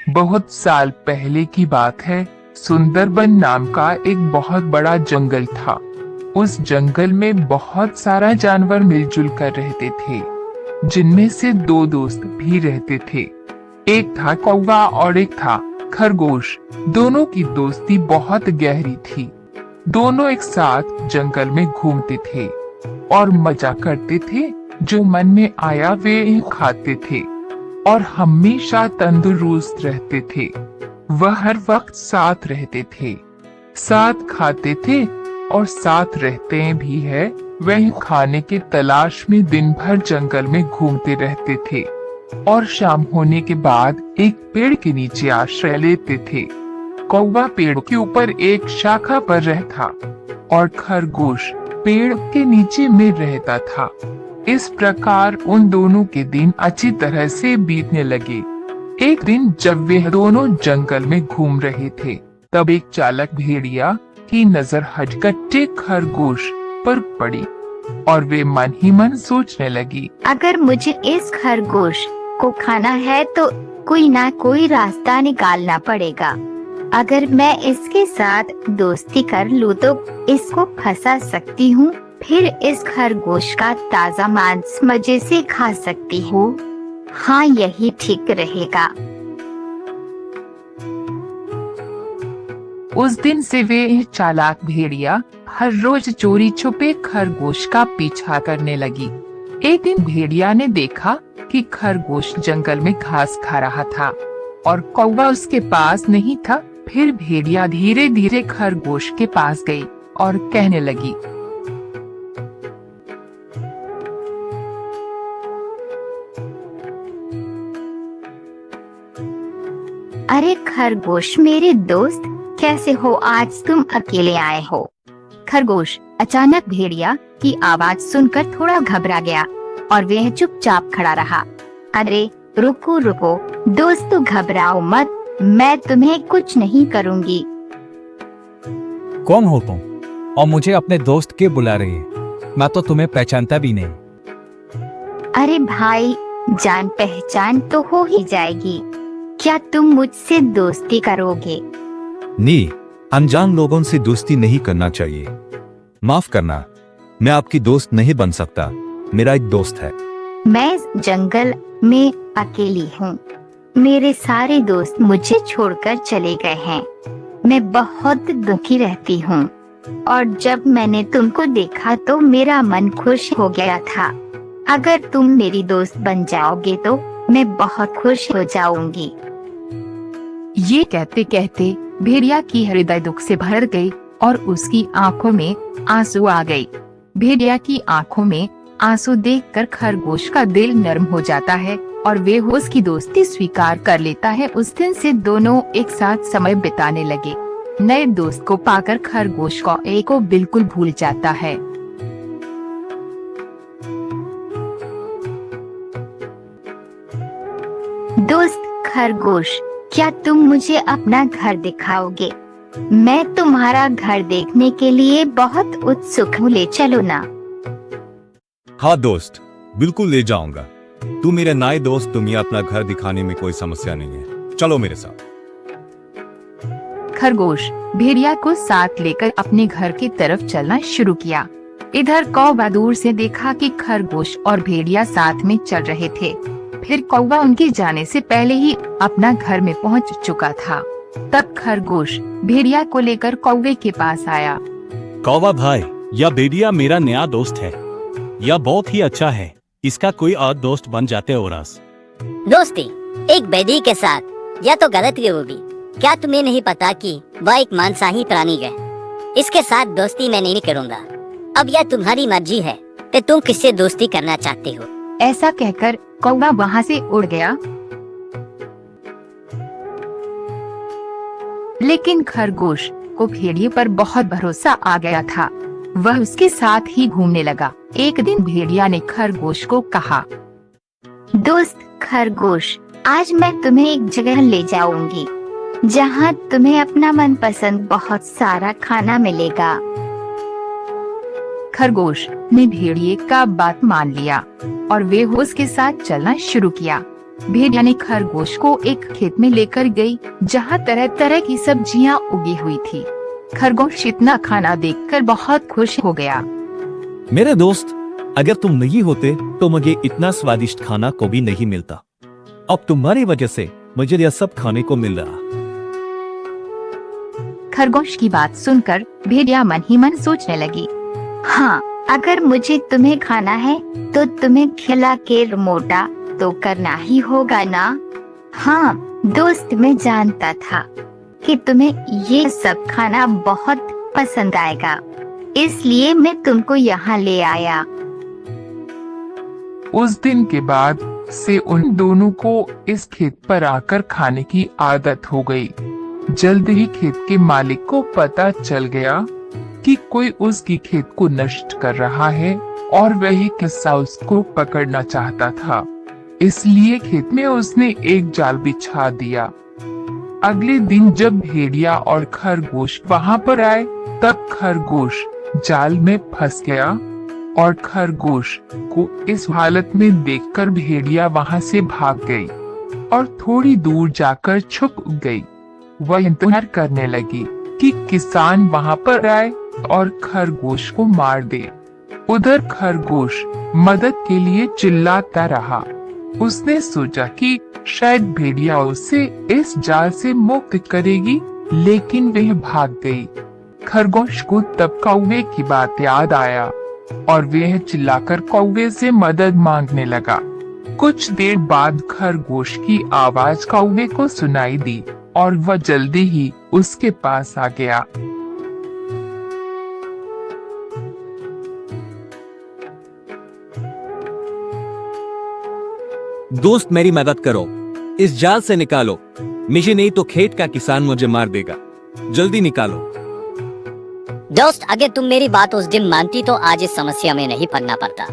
बहुत साल पहले की बात है। सुंदरबन नाम का एक बहुत बड़ा जंगल था। उस जंगल में बहुत सारा जानवर मिलजुल कर रहते थे, जिनमें से दो दोस्त भी रहते थे। एक था कौवा और एक था खरगोश। दोनों की दोस्ती बहुत गहरी थी। दोनों एक साथ जंगल में घूमते थे और मजा करते थे। जो मन में आया वे खाते थे और हमेशा तंदुरुस्त रहते थे। वह हर वक्त साथ रहते थे, साथ खाते थे और साथ रहते भी है। वह खाने के तलाश में दिन भर जंगल में घूमते रहते थे और शाम होने के बाद एक पेड़ के नीचे आश्रय लेते थे। कौवा पेड़ के ऊपर एक शाखा पर रहता और खरगोश पेड़ के नीचे में रहता था। इस प्रकार उन दोनों के दिन अच्छी तरह से बीतने लगे। एक दिन जब वे दोनों जंगल में घूम रहे थे, तब एक चालाक भेड़िया की नजर हटकट्टे खरगोश पर पड़ी और वे मन ही मन सोचने लगी, अगर मुझे इस खरगोश को खाना है तो कोई ना कोई रास्ता निकालना पड़ेगा। अगर मैं इसके साथ दोस्ती कर लूँ तो इसको फंसा सकती हूँ, फिर इस खरगोश का ताज़ा मांस मजे से खा सकती हूँ। हाँ, यही ठीक रहेगा। उस दिन से वे चालाक भेड़िया हर रोज चोरी छुपे खरगोश का पीछा करने लगी। एक दिन भेड़िया ने देखा कि खरगोश जंगल में घास खा रहा था और कौवा उसके पास नहीं था। फिर भेड़िया धीरे धीरे खरगोश के पास गई और कहने लगी, अरे खरगोश मेरे दोस्त, कैसे हो? आज तुम अकेले आए हो? खरगोश अचानक भेड़िया की आवाज सुनकर थोड़ा घबरा गया और वह चुपचाप खड़ा रहा। अरे रुको रुको दोस्तों, घबराओ मत, मैं तुम्हें कुछ नहीं करूँगी। कौन हो तुम और मुझे अपने दोस्त के बुला रही है? मैं तो तुम्हें पहचानता भी नहीं। अरे भाई, जान पहचान तो हो ही जाएगी। क्या तुम मुझसे दोस्ती करोगे? नहीं, अनजान लोगों से दोस्ती नहीं करना चाहिए। माफ करना, मैं आपकी दोस्त नहीं बन सकता। मेरा एक दोस्त है। मैं इस जंगल में अकेली हूँ। मेरे सारे दोस्त मुझे छोड़कर चले गए हैं। मैं बहुत दुखी रहती हूँ और जब मैंने तुमको देखा तो मेरा मन खुश हो गया था। अगर तुम मेरी दोस्त बन जाओगे तो मैं बहुत खुश हो जाऊंगी। ये कहते कहते भेड़िया की हृदय दुख से भर गई और उसकी आंखों में आंसू आ गई। भेड़िया की आंखों में आंसू देखकर खरगोश का दिल नरम हो जाता है और वे उसकी दोस्ती स्वीकार कर लेता है। उस दिन से दोनों एक साथ समय बिताने लगे। नए दोस्त को पाकर खरगोश को बिल्कुल भूल जाता है। दोस्त खरगोश, क्या तुम मुझे अपना घर दिखाओगे? मैं तुम्हारा घर देखने के लिए बहुत उत्सुक हूँ, ले चलो ना। हाँ दोस्त, बिल्कुल ले जाऊंगा। तू मेरे नए दोस्त, तुम्हें अपना घर दिखाने में कोई समस्या नहीं है। चलो मेरे साथ। खरगोश भेड़िया को साथ लेकर अपने घर की तरफ चलना शुरू किया। इधर कौवा दूर से देखा कि खरगोश और भेड़िया साथ में चल रहे थे। फिर कौवा उनके जाने से पहले ही अपना घर में पहुंच चुका था। तब खरगोश भेड़िया को लेकर कौवे के पास आया। कौवा भाई, यह भेड़िया मेरा नया दोस्त है। यह बहुत ही अच्छा है। इसका कोई और दोस्त बन जाते हो रास। दोस्ती एक बैदी के साथ यह तो गलत ही होगी। क्या तुम्हें नहीं पता कि वह एक मांसाहारी प्राणी है? इसके साथ दोस्ती मैं नहीं करूँगा। अब यह तुम्हारी मर्जी है कि तुम किससे दोस्ती करना चाहते हो। ऐसा कहकर कौवा वहाँ से उड़ गया। लेकिन खरगोश को भेड़िए पर बहुत भरोसा आ गया था। वह उसके साथ ही घूमने लगा। एक दिन भेड़िया ने खरगोश को कहा, दोस्त खरगोश, आज मैं तुम्हें एक जगह ले जाऊंगी जहां तुम्हें अपना मनपसंद बहुत सारा खाना मिलेगा। खरगोश ने भेड़िए का बात मान लिया और वे उसके साथ चलना शुरू किया। भेड़िया ने खरगोश को एक खेत में लेकर गई जहाँ तरह तरह की सब्जियाँ उगी हुई थी। खरगोश इतना खाना देखकर बहुत खुश हो गया। मेरे दोस्त, अगर तुम नहीं होते तो मुझे इतना स्वादिष्ट खाना कभी नहीं मिलता। अब तुम्हारी वजह से मुझे यह सब खाने को मिल रहा। खरगोश की बात सुनकर भेड़िया मन ही मन सोचने लगी। हाँ, अगर मुझे तुम्हें खाना है तो तुम्हें खिला के मोटा तो करना ही होगा ना। हाँ दोस्त, मैं जानता था कि तुम्हें ये सब खाना बहुत पसंद आएगा, इसलिए मैं तुमको यहाँ ले आया। उस दिन के बाद से उन दोनों को इस खेत पर आकर खाने की आदत हो गई। जल्द ही खेत के मालिक को पता चल गया कि कोई उसकी खेत को नष्ट कर रहा है और वही किस्सा उसको पकड़ना चाहता था। इसलिए खेत में उसने एक जाल बिछा दिया। अगले दिन जब भेड़िया और खरगोश वहां पर आए तब खरगोश जाल में फंस गया और खरगोश को इस हालत में देखकर भेड़िया वहां से भाग गई और थोड़ी दूर जाकर छुप गई। वह इंतजार करने लगी कि किसान वहां पर आए और खरगोश को मार दे। उधर खरगोश मदद के लिए चिल्लाता रहा। उसने सोचा कि शायद भेड़िया उसे इस जाल से मुक्त करेगी, लेकिन वह भाग गई। खरगोश को तब कौवे की बात याद आया और वह चिल्लाकर कौवे से मदद मांगने लगा। कुछ देर बाद खरगोश की आवाज कौवे को सुनाई दी और वह जल्दी ही उसके पास आ गया। दोस्त, मेरी मदद करो, इस जाल से निकालो, मुझे नहीं तो खेत का किसान मुझे मार देगा। जल्दी निकालो। दोस्त, अगर तुम मेरी बात उस दिन मानती तो आज इस समस्या में नहीं पड़ना पड़ता।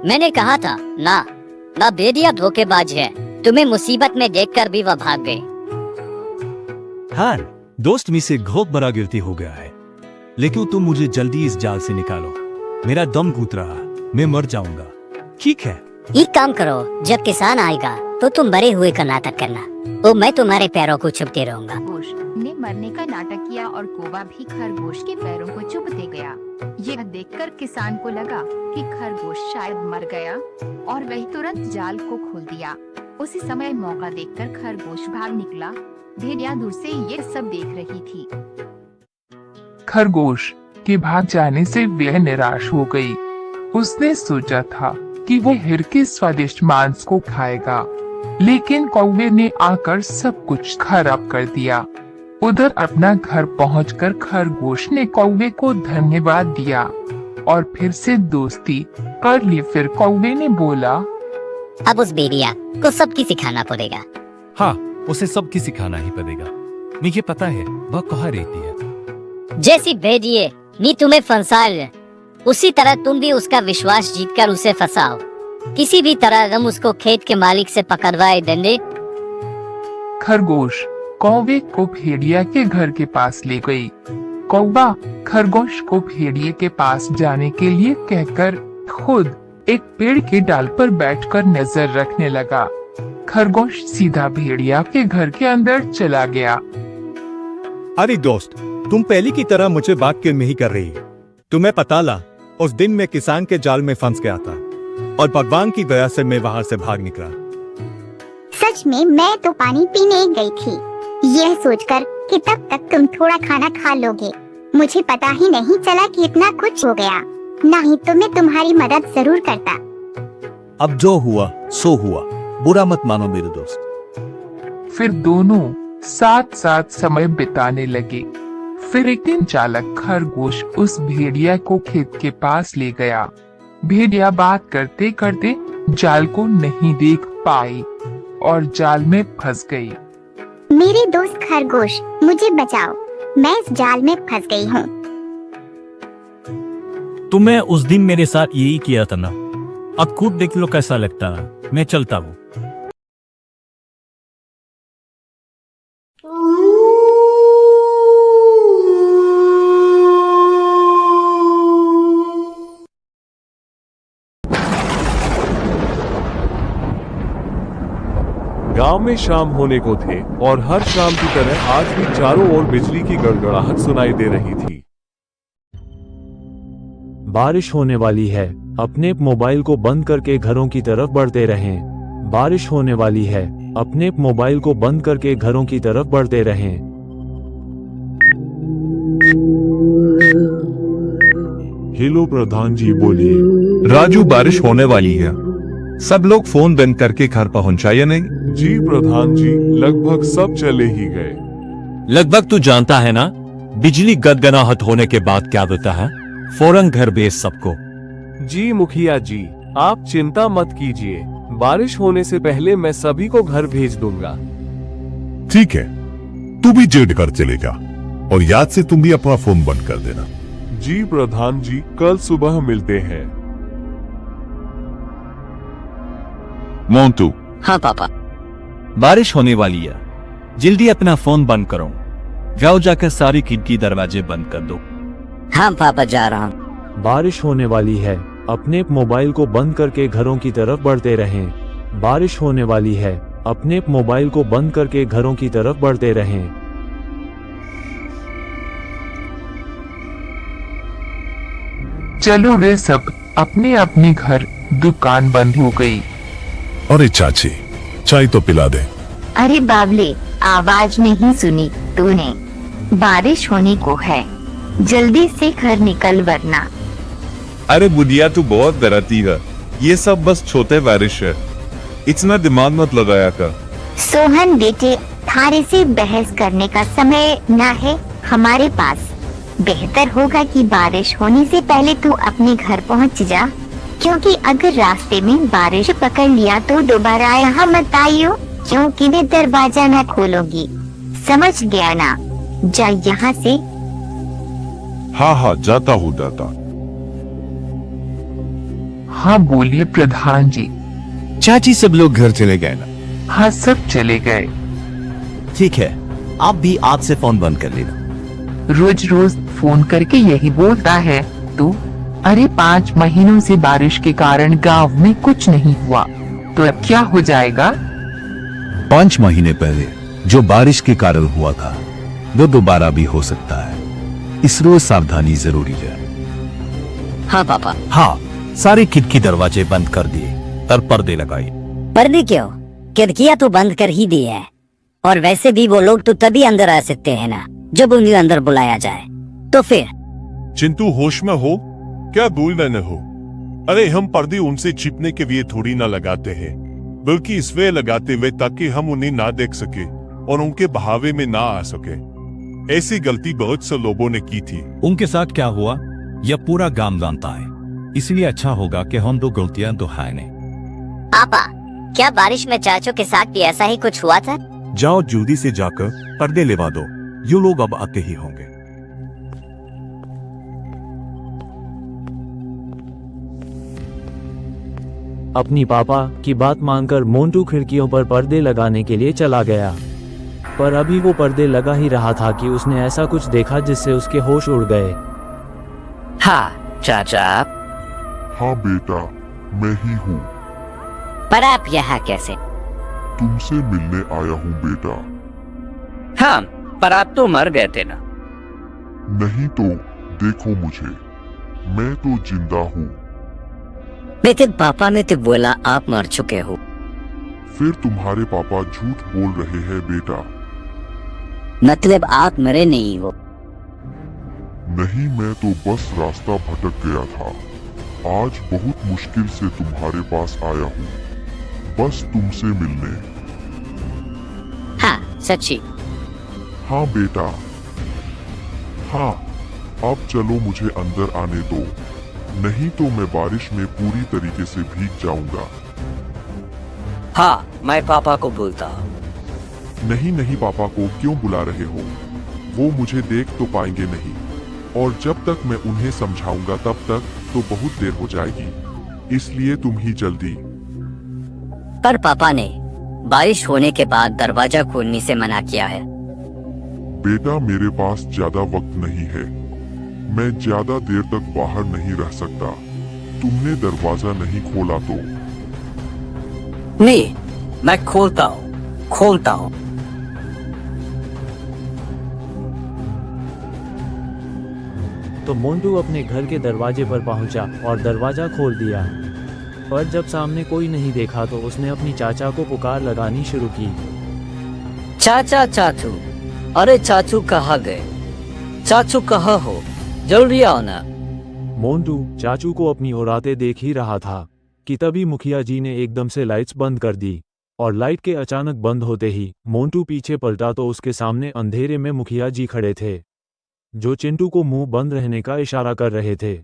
मैंने कहा था ना भेड़िया धोखेबाज है। तुम्हें मुसीबत में देखकर भी वह भाग गई। हाँ दोस्त, मुझसे बहुत बड़ा गिरती हो गया है, लेकिन तुम मुझे जल्दी इस जाल से निकालो। मेरा दम घुट रहा, मैं मर जाऊंगा। ठीक है, एक काम करो, जब किसान आएगा तो तुम मरे हुए का नाटक करना, तो मैं तुम्हारे पैरों को चुभते रहूंगा। खरगोश ने मरने का नाटक किया और कौवा भी खरगोश के पैरों को चुभते गया। यह देखकर किसान को लगा कि खरगोश शायद मर गया और वही तुरंत जाल को खोल दिया। उसी समय मौका देखकर खरगोश भाग निकला। भेड़िया दूर से ये सब देख रही थी। खरगोश के भाग जाने से वह निराश हो गई। उसने सोचा था कि वो हिर के स्वादिष्ट मांस को खाएगा, लेकिन कौवे ने आकर सब कुछ खराब कर दिया। उधर अपना घर पहुंचकर खरगोश ने कौवे को धन्यवाद दिया और फिर से दोस्ती कर ली। फिर कौवे ने बोला, अब उस भेड़िया को सबकी सिखाना पड़ेगा। हाँ उसे सबकी सिखाना ही पड़ेगा। मुझे पता है वह कहाँ रहती है। जैसी भेड़िए ने तुम्हें फंसाया, उसी तरह तुम भी उसका विश्वास जीतकर उसे फंसाओ। किसी भी तरह हम उसको खेत के मालिक से पकड़वाए देंगे। खरगोश कौवे को भेड़िया के घर के पास ले गई। कौवा खरगोश को भेड़िए के पास जाने के लिए कहकर खुद एक पेड़ के डाल पर बैठकर नजर रखने लगा। खरगोश सीधा भेड़िया के घर के अंदर चला गया। अरे दोस्त, तुम पहले की तरह मुझे बात क्यों नहीं कर रही? तुम्हें पता ला, उस दिन मैं किसान के जाल में फंस गया था और भगवान की दया से मैं वहाँ से भाग निकला। सच में मैं तो पानी पीने गई थी, यह सोचकर कि तब तक तुम थोड़ा खाना खा लोगे। मुझे पता ही नहीं चला कि इतना कुछ हो गया, नहीं तो मैं तुम्हारी मदद जरूर करता। अब जो हुआ सो हुआ, बुरा मत मानो मेरे दोस्त। फिर दोनों साथ साथ समय बिताने लगे। फिर एक दिन चालक खरगोश उस भेड़िया को खेत के पास ले गया। भेड़िया बात करते करते जाल को नहीं देख पाई और जाल में फंस गई। मेरे दोस्त खरगोश, मुझे बचाओ, मैं इस जाल में फंस गई हूँ। तुम्हें उस दिन मेरे साथ यही किया था ना, अब खुद देख लो कैसा लगता है। मैं चलता हूँ। गांव में शाम होने को थे और हर शाम की तरह आज भी चारों ओर बिजली की गड़गड़ाहट सुनाई दे रही थी। बारिश होने वाली है, अपने मोबाइल को बंद करके घरों की तरफ बढ़ते रहें। बारिश होने वाली है, अपने मोबाइल को बंद करके घरों की तरफ बढ़ते रहें। हेलो प्रधान जी, बोलिए। राजू, बारिश होने वाली है, सब लोग फोन बंद करके घर पहुंचाए नहीं? जी प्रधान जी, लगभग सब चले ही गए। लगभग तू जानता है ना, बिजली गदगनाहट होने के बाद क्या होता है? फौरन घर भेज सबको। जी मुखिया जी, आप चिंता मत कीजिए, बारिश होने से पहले मैं सभी को घर भेज दूंगा। ठीक है, तू भी जेड कर चले जा और याद से तुम भी अपना फोन बंद कर देना। जी प्रधान जी, कल सुबह मिलते हैं। मोंटू। हाँ पापा। बारिश होने वाली है, जल्दी अपना फोन बंद करो। जाओ जाकर सारी खिड़की दरवाजे बंद कर दो। हाँ पापा, जा रहा हूँ। बारिश होने वाली है, अपने मोबाइल को बंद करके घरों की तरफ बढ़ते रहें। बारिश होने वाली है, अपने मोबाइल को बंद करके घरों की तरफ बढ़ते रहें। चलो वे सब अपने अपने घर, दुकान बंद हो गई। अरे चाची, चाय तो पिला दे। अरे बाबले, आवाज नहीं सुनी तूने? बारिश होने को है, जल्दी से घर निकल वरना। अरे बुढ़िया, तू बहुत डरती है, ये सब बस छोटे बारिश है, इतना दिमाग मत लगाया कर। सोहन बेटे, थारे से बहस करने का समय न है हमारे पास। बेहतर होगा कि बारिश होने से पहले तू अपने घर पहुंच जा, क्योंकि अगर रास्ते में बारिश पकड़ लिया तो दोबारा यहाँ मत आइयो, क्योंकि मैं दरवाजा न खोलूंगी। समझ गया ना? जा यहाँ से। हाँ हाँ, जाता हूँ दादा। हाँ बोलिए प्रधान जी। चाची, सब लोग घर चले गए ना? हाँ, सब चले गए। ठीक है, आप भी आज से फोन बंद कर लेना। रोज रोज फोन करके यही बोलता है तू। अरे 5 महीनों से बारिश के कारण गांव में कुछ नहीं हुआ, तो अब क्या हो जाएगा? 5 महीने पहले जो बारिश के कारण हुआ था, वो दोबारा भी हो सकता है, इसलिए सावधानी जरूरी है। हाँ पापा। हाँ, सारे खिड़की दरवाजे बंद कर दिए और पर्दे लगाए। पर्दे क्यों? खिड़कियां तो बंद कर ही दी है, और वैसे भी वो लोग तो तभी अंदर आ सकते हैं ना जब उन्हें अंदर बुलाया जाए। तो फिर चिंटू, होश में हो क्या? भूल न हो। अरे हम पर्दे उनसे छिपने के लिए थोड़ी ना लगाते हैं, बल्कि इसलिए लगाते हुए ताकि हम उन्हें ना देख सके और उनके बहावे में ना आ सके। ऐसी गलती बहुत से लोगों ने की थी। उनके साथ क्या हुआ यह पूरा गांव जानता है, इसलिए अच्छा होगा कि हम दो गलतियां दोहराए नहीं। पापा, क्या बारिश में चाचों के साथ भी ऐसा ही कुछ हुआ था? जाओ जल्दी से जाकर पर्दे लेवा दो, ये लोग अब आते ही होंगे। अपनी पापा की बात मानकर मोंटू खिड़कियों पर पर्दे लगाने के लिए चला गया, पर अभी वो पर्दे लगा ही रहा था कि उसने ऐसा कुछ देखा जिससे उसके होश उड़ गए। हाँ चाचा। हाँ बेटा, मैं ही हूँ। पर आप यहाँ कैसे? तुमसे मिलने आया हूँ बेटा। हाँ, पर आप तो मर गए थे ना। नहीं तो देखो मुझे, मैं तो जिंदा हूँ। लेकिन पापा ने तो बोला आप मर चुके हो। फिर तुम्हारे पापा झूठ बोल रहे हैं बेटा। मतलब आप मरे नहीं हो? नहीं, मैं तो बस रास्ता भटक गया था। आज बहुत मुश्किल से तुम्हारे पास आया हूँ, बस तुमसे मिलने। हाँ सच्ची? हाँ बेटा, हाँ। अब चलो मुझे अंदर आने दो, नहीं तो मैं बारिश में पूरी तरीके से भीग जाऊंगा। हाँ, मैं पापा को बोलता हूँ। नहीं नहीं, पापा को क्यों बुला रहे हो? वो मुझे देख तो पाएंगे नहीं, और जब तक मैं उन्हें समझाऊंगा तब तक तो बहुत देर हो जाएगी, इसलिए तुम ही जल्दी। पर पापा ने बारिश होने के बाद दरवाजा खोलने से मना किया है। बेटा, मेरे पास ज्यादा वक्त नहीं है, मैं ज्यादा देर तक बाहर नहीं रह सकता। तुमने दरवाजा नहीं खोला तो? नहीं, मैं खोलता हूँ, खोलता हूँ। तो मोंटू अपने घर के दरवाजे पर पहुंचा और दरवाजा खोल दिया। पर जब सामने कोई नहीं देखा तो उसने अपनी चाचा को पुकार लगानी शुरू की। चाचा, चाचू, अरे चाचू कहाँ गए? चाचू कहाँ हो? जल्दी आओ ना। मोंटू चाचू को अपनी ओर आते देख ही रहा था कि तभी मुखिया जी ने एकदम से लाइट्स बंद कर दी और लाइट के अचानक बंद होते ही मोंटू पीछे पलटा तो उसके सामने अंधेरे में मुखिया जी खड़े थे, जो चिंटू को मुंह बंद रहने का इशारा कर रहे थे।